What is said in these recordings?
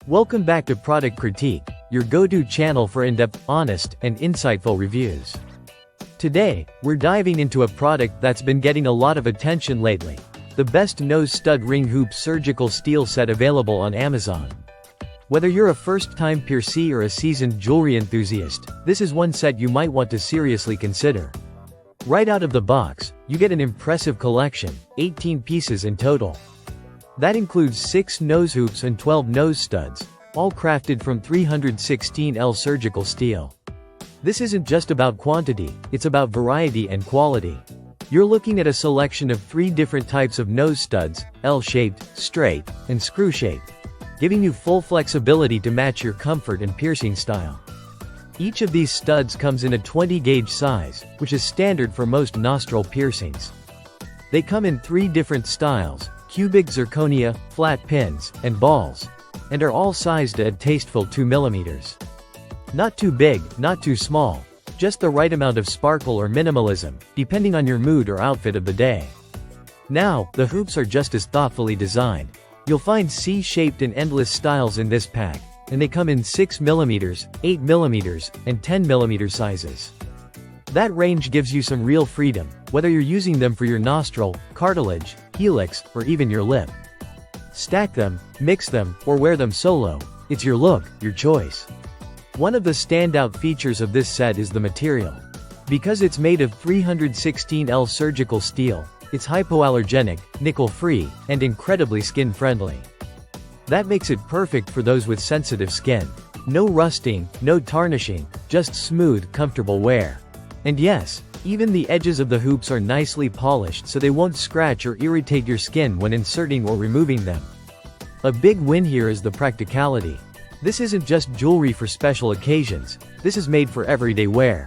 Welcome back to Product Critique, your go-to channel for in-depth, honest, and insightful reviews. Today, we're diving into a product that's been getting a lot of attention lately. The best nose stud ring hoop surgical steel set available on Amazon. Whether you're a first-time piercee or a seasoned jewelry enthusiast, this is one set you might want to seriously consider. Right out of the box, you get an impressive collection, 18 pieces in total. That includes 6 nose hoops and 12 nose studs, all crafted from 316L surgical steel. This isn't just about quantity, it's about variety and quality. You're looking at a selection of 3 different types of nose studs, L-shaped, straight, and screw-shaped, giving you full flexibility to match your comfort and piercing style. Each of these studs comes in a 20-gauge size, which is standard for most nostril piercings. They come in 3 different styles: cubic zirconia, flat pins, and balls, and are all sized at a tasteful 2 mm. Not too big, not too small, just the right amount of sparkle or minimalism, depending on your mood or outfit of the day. Now, the hoops are just as thoughtfully designed. You'll find C-shaped and endless styles in this pack, and they come in 6 mm, 8 mm, and 10 mm sizes. That range gives you some real freedom, whether you're using them for your nostril, cartilage, helix, or even your lip. Stack them, mix them, or wear them solo. It's your look, your choice. One of the standout features of this set is the material. Because it's made of 316L surgical steel, it's hypoallergenic, nickel-free, and incredibly skin-friendly. That makes it perfect for those with sensitive skin. No rusting, no tarnishing, just smooth, comfortable wear. And yes, even the edges of the hoops are nicely polished so they won't scratch or irritate your skin when inserting or removing them. A big win here is the practicality. This isn't just jewelry for special occasions, this is made for everyday wear.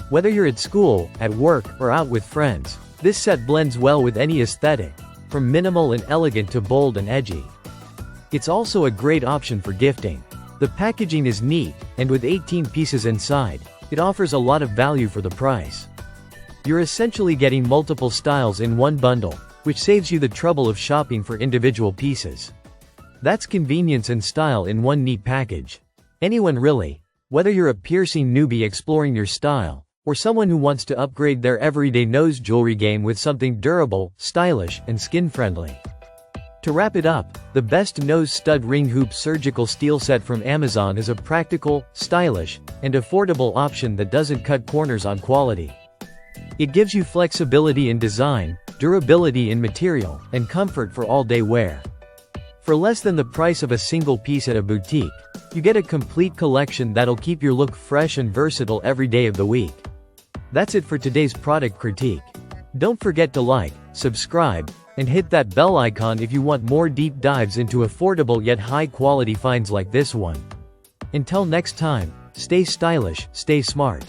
Whether you're at school, at work, or out with friends, this set blends well with any aesthetic, from minimal and elegant to bold and edgy. It's also a great option for gifting. The packaging is neat, and with 18 pieces inside, it offers a lot of value for the price. You're essentially getting multiple styles in one bundle, which saves you the trouble of shopping for individual pieces. That's convenience and style in one neat package. Anyone really, whether you're a piercing newbie exploring your style, or someone who wants to upgrade their everyday nose jewelry game with something durable, stylish, and skin-friendly. To wrap it up, the best nose stud ring hoop surgical steel set from Amazon is a practical, stylish, and affordable option that doesn't cut corners on quality. It gives you flexibility in design, durability in material, and comfort for all-day wear. For less than the price of a single piece at a boutique, you get a complete collection that'll keep your look fresh and versatile every day of the week. That's it for today's product critique. Don't forget to like, subscribe, and hit that bell icon if you want more deep dives into affordable yet high-quality finds like this one. Until next time, stay stylish, stay smart.